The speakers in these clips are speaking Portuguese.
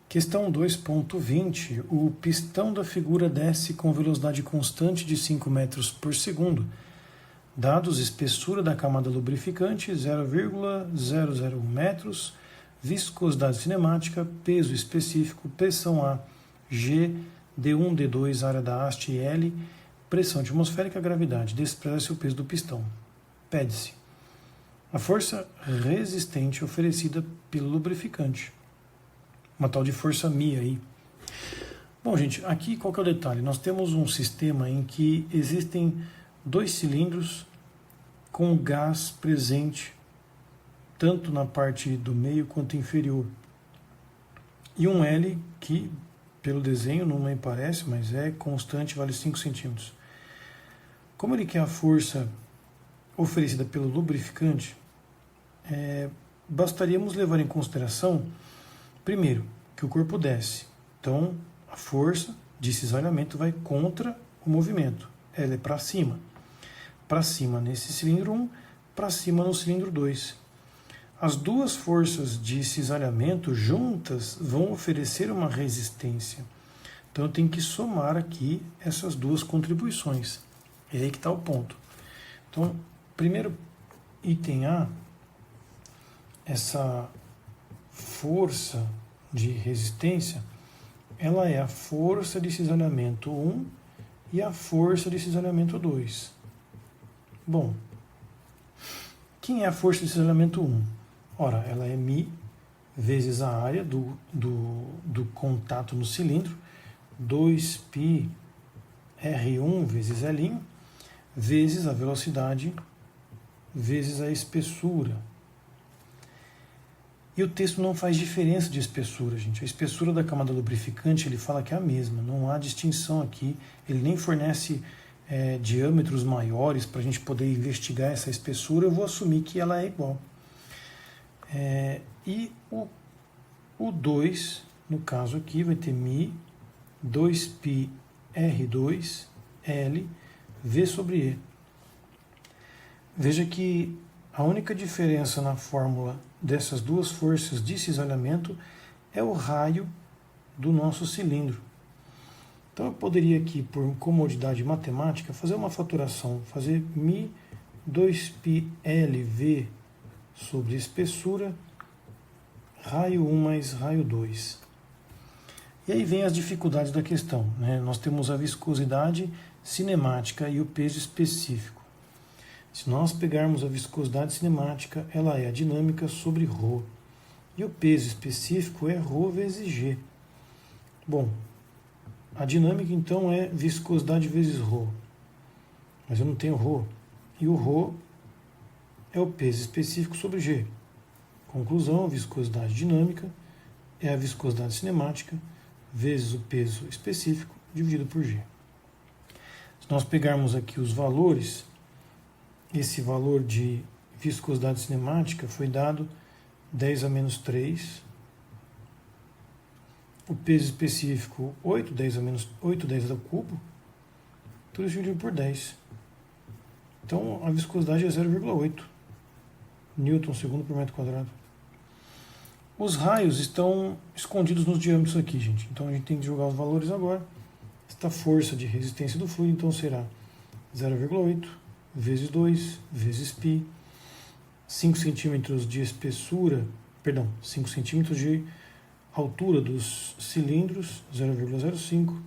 Questão 2.20. O pistão da figura desce com velocidade constante de 5 metros por segundo. Dados: espessura da camada lubrificante 0,001 metros, viscosidade cinemática, peso específico, pressão A, G, D1, D2, área da haste L, pressão atmosférica, gravidade. Despreza-se o peso do pistão. Pede-se a força resistente oferecida pelo lubrificante. Uma tal de força Mi aí. Bom, gente, aqui qual que é o detalhe? Nós temos um sistema em que existem 2 cilindros com gás presente tanto na parte do meio quanto inferior. E um L que, pelo desenho, não me parece, mas é constante, vale 5 centímetros. Como ele quer a força oferecida pelo lubrificante, bastaríamos levar em consideração, primeiro, que o corpo desce. Então, a força de cisalhamento vai contra o movimento. Ela é para cima. Para cima nesse cilindro 1, para cima no cilindro 2. As duas forças de cisalhamento juntas vão oferecer uma resistência. Então, eu tenho que somar aqui essas duas contribuições. É aí que está o ponto. Então, primeiro item A, essa força de resistência, ela é a força de cisalhamento 1 e a força de cisalhamento 2. Bom, quem é a força de cisalhamento 1? Ora, ela é Mi vezes a área do contato no cilindro, 2πr1 vezes L, vezes a velocidade, vezes a espessura. E o texto não faz diferença de espessura, gente. A espessura da camada lubrificante, ele fala que é a mesma, não há distinção aqui. Ele nem fornece diâmetros maiores para a gente poder investigar essa espessura. Eu vou assumir que ela é igual. E o 2, no caso aqui, vai ter Mi 2πr2L V sobre E. Veja que a única diferença na fórmula dessas duas forças de cisalhamento é o raio do nosso cilindro. Então eu poderia aqui, por comodidade matemática, fazer uma faturação, fazer Mi 2πLV sobre espessura, raio 1 mais raio 2. E aí vem as dificuldades da questão, né? Nós temos a viscosidade cinemática e o peso específico. Se nós pegarmos a viscosidade cinemática, ela é a dinâmica sobre ρ. E o peso específico é ρ vezes G. Bom, a dinâmica então é viscosidade vezes ρ. Mas eu não tenho ρ. E o ρ é o peso específico sobre G. Conclusão, a viscosidade dinâmica é a viscosidade cinemática vezes o peso específico dividido por G. Se nós pegarmos aqui os valores, esse valor de viscosidade cinemática foi dado 10 a menos 3. O peso específico 8, 10 a menos 8, 10 ao cubo. Tudo isso dividido por 10. Então a viscosidade é 0,8 newton segundo por metro quadrado. Os raios estão escondidos nos diâmetros aqui, gente. Então a gente tem que jogar os valores agora. Esta força de resistência do fluido então será 0,8 vezes 2 vezes π, 5 centímetros de espessura, 5 centímetros de altura dos cilindros, 0,05,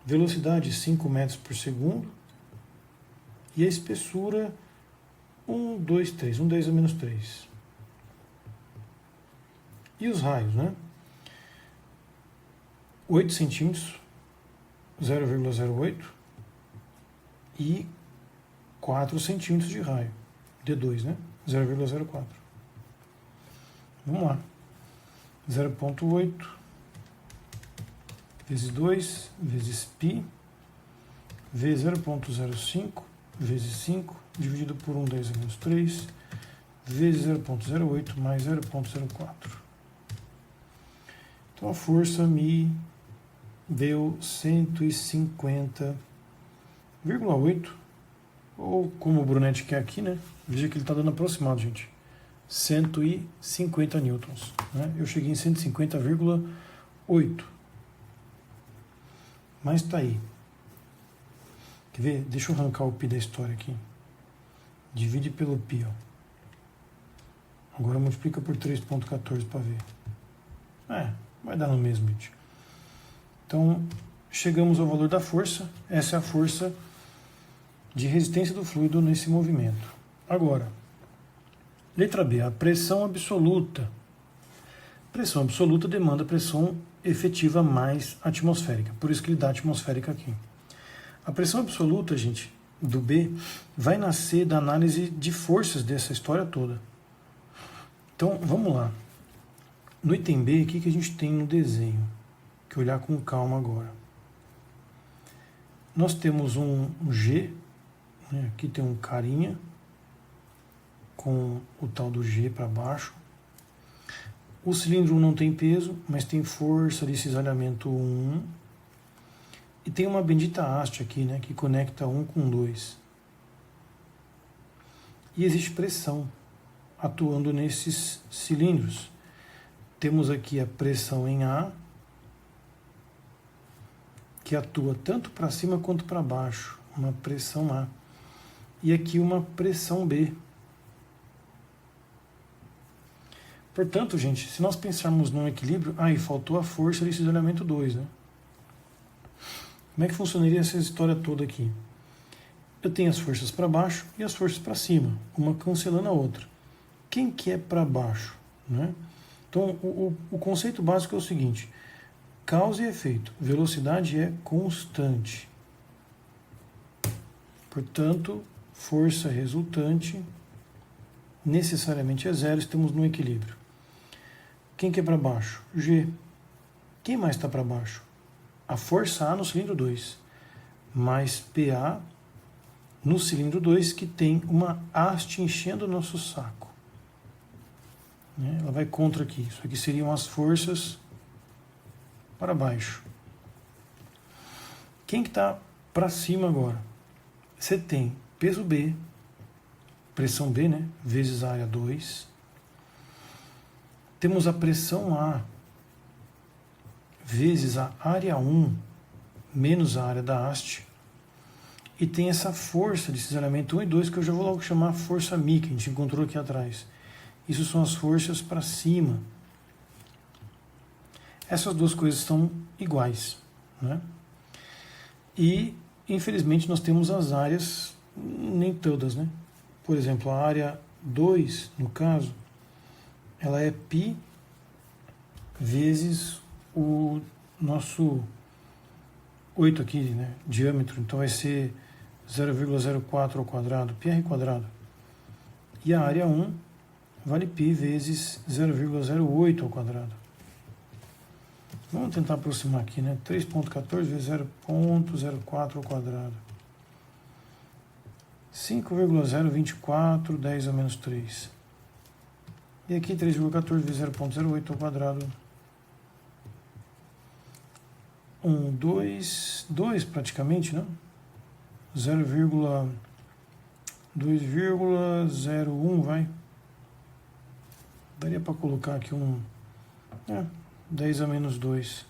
velocidade 5 metros por segundo, e a espessura 1, 2, 3, 1 10 a menos 3. E os raios, né? 8 centímetros, 0,08, e 4 centímetros de raio, D2, né? 0,04. Vamos lá. 0,8 vezes 2 vezes π, vezes 0,05 vezes 5, dividido por 1 10 a menos 3, vezes 0,08 mais 0,04. Então a força Mi deu 150,8, ou como o Brunetti quer aqui, né? Veja que ele está dando aproximado, gente. 150 newtons. Né? Eu cheguei em 150,8. 8. Mas está aí. Quer ver? Deixa eu arrancar o π da história aqui. Divide pelo π. Ó. Agora multiplica por 3,14 para ver. Vai dar no mesmo. Então, chegamos ao valor da força. Essa é a força de resistência do fluido nesse movimento. Agora, letra B, a pressão absoluta. Pressão absoluta demanda pressão efetiva mais atmosférica. Por isso que ele dá atmosférica aqui. A pressão absoluta, gente, do B, vai nascer da análise de forças dessa história toda. Então, vamos lá. No item B, o que a gente tem no desenho? Que olhar com calma agora. Nós temos um G, né? Aqui tem um carinha, com o tal do G para baixo. O cilindro não tem peso, mas tem força de cisalhamento 1. E tem uma bendita haste aqui, né, que conecta 1 com 2. E existe pressão atuando nesses cilindros. Temos aqui a pressão em A, que atua tanto para cima quanto para baixo, uma pressão A. E aqui uma pressão B. Portanto, gente, se nós pensarmos num equilíbrio, aí faltou a força de cisalhamento 2, né? Como é que funcionaria essa história toda aqui? Eu tenho as forças para baixo e as forças para cima, uma cancelando a outra. Quem que é para baixo, né? Então, o conceito básico é o seguinte: causa e efeito. Velocidade é constante. Portanto, força resultante necessariamente é zero, estamos no equilíbrio. Quem que é para baixo? G. Quem mais está para baixo? A força A no cilindro 2, mais PA no cilindro 2, que tem uma haste enchendo o nosso saco. Ela vai contra aqui. Isso aqui seriam as forças para baixo. Quem que está para cima agora? Você tem peso B, pressão B, né, vezes a área 2. Temos a pressão A vezes a área 1 menos a área da haste. E tem essa força de cisalhamento 1 e 2, que eu já vou logo chamar força Mi, que a gente encontrou aqui atrás. Isso são as forças para cima. Essas duas coisas são iguais, né? E, infelizmente, nós temos as áreas, nem todas, né? Por exemplo, a área 2, no caso, ela é π vezes o nosso 8 aqui, né? Diâmetro. Então vai ser 0,04 ao quadrado, πr quadrado. E a área 1 vale π vezes 0,08 ao quadrado. Vamos tentar aproximar aqui, né? 3,14 vezes 0,04 ao quadrado. 5,024, 10 a menos 3. E aqui 3,14 vezes 0,08 ao quadrado. 2 praticamente, né? 2,01 vai. Daria para colocar aqui 10 a menos 2.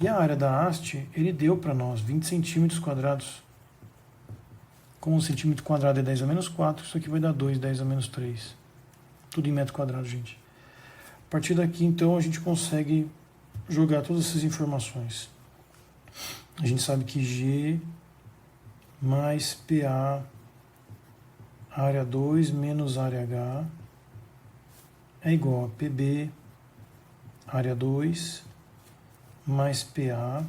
E a área da haste, ele deu para nós 20 centímetros quadrados. Com 1 centímetro quadrado é 10 a menos 4, isso aqui vai dar 2, 10 a menos 3. Tudo em metro quadrado, gente. A partir daqui, então, a gente consegue jogar todas essas informações. A gente sabe que G mais PA, área 2 menos área H, é igual a PB, área 2, mais PA,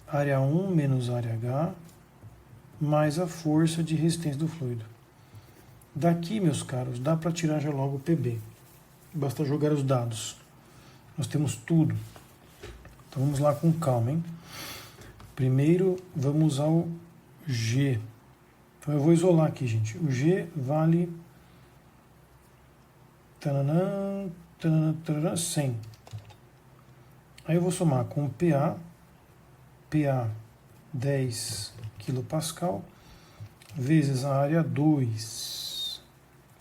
área 1 menos área H, mais a força de resistência do fluido. Daqui, meus caros, dá para tirar já logo o PB. Basta jogar os dados. Nós temos tudo. Então vamos lá com calma, hein? Primeiro vamos ao G. Então eu vou isolar aqui, gente. O G vale 100. Aí eu vou somar com o PA 10 kPa, vezes a área 2,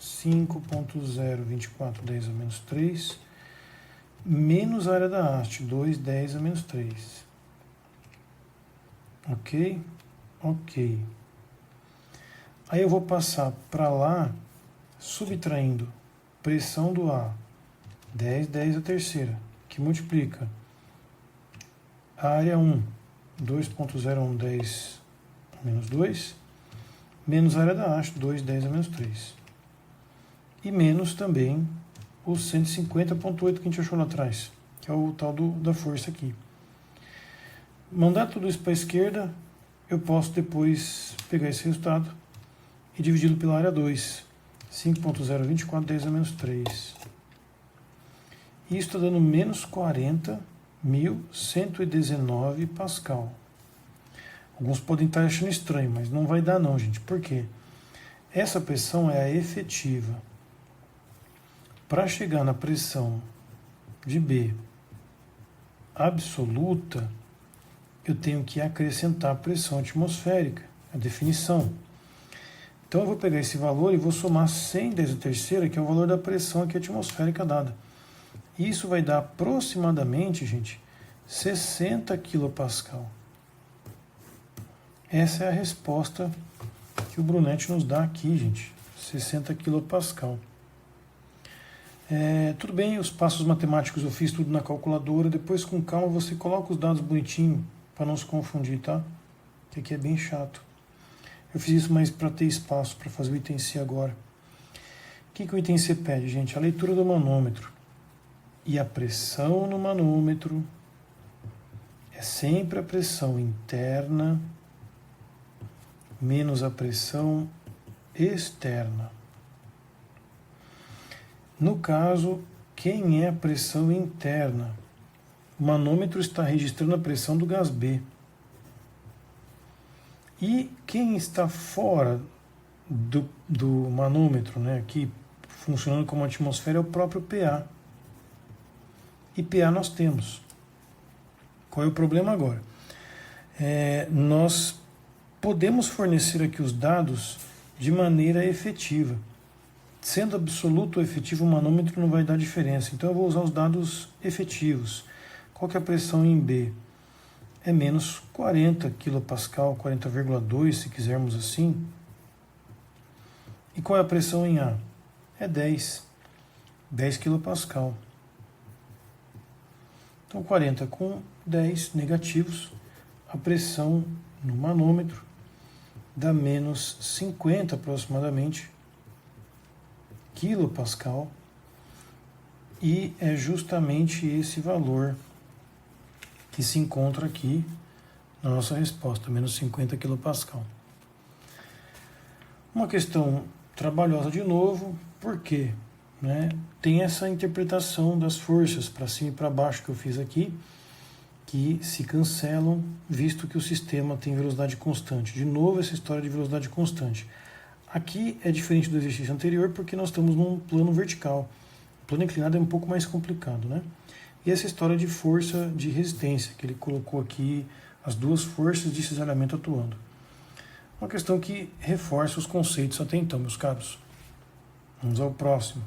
5.024, 10 a menos 3, menos a área da haste, 2, 10 a menos 3. Ok? Ok. Aí eu vou passar para lá, subtraindo pressão do A, 10, 10 a terceira, que multiplica a área 1, 2.01, 10 a menos 2, menos a área da haste, 2, 10 a menos 3. E menos também o 150.8 que a gente achou lá atrás, que é o tal da força aqui. Mandar tudo isso para a esquerda, eu posso depois pegar esse resultado e dividi-lo pela área 2, 5.024, 10 a menos 3. E isso está dando menos 40.119 Pascal. Alguns podem estar achando estranho, mas não vai dar não, gente. Por quê? Essa pressão é a efetiva. Para chegar na pressão de B absoluta, eu tenho que acrescentar a pressão atmosférica, a definição. Então eu vou pegar esse valor e vou somar 100 10 a terceira, que é o valor da pressão aqui atmosférica dada. Isso vai dar aproximadamente, gente, 60 kPa. Essa é a resposta que o Brunetti nos dá aqui, gente, 60 kPa. Tudo bem, os passos matemáticos eu fiz tudo na calculadora, depois com calma você coloca os dados bonitinho para não se confundir, tá? Que aqui é bem chato. Eu fiz isso mais para ter espaço para fazer o item C agora. O que o item C pede, gente? A leitura do manômetro. E a pressão no manômetro é sempre a pressão interna menos a pressão externa. No caso, quem é a pressão interna? O manômetro está registrando a pressão do gás B. E quem está fora do manômetro, né, aqui funcionando como atmosfera, é o próprio PA. E PA nós temos. Qual é o problema agora? Nós podemos fornecer aqui os dados de maneira efetiva. Sendo absoluto ou efetivo, o manômetro não vai dar diferença. Então eu vou usar os dados efetivos. Qual que é a pressão em B? É menos 40 kPa, 40,2 se quisermos assim. E qual é a pressão em A? É 10 kPa. Então 40 com 10 negativos, a pressão no manômetro dá menos 50 aproximadamente kPa, e é justamente esse valor que se encontra aqui na nossa resposta, menos 50 kPa. Uma questão trabalhosa de novo, por quê? Tem essa interpretação das forças para cima e para baixo que eu fiz aqui, que se cancelam, visto que o sistema tem velocidade constante. De novo, essa história de velocidade constante. Aqui é diferente do exercício anterior, porque nós estamos num plano vertical. O plano inclinado é um pouco mais complicado, né? E essa história de força de resistência, que ele colocou aqui as duas forças de cisalhamento atuando. Uma questão que reforça os conceitos até então, meus caros. Vamos ao próximo.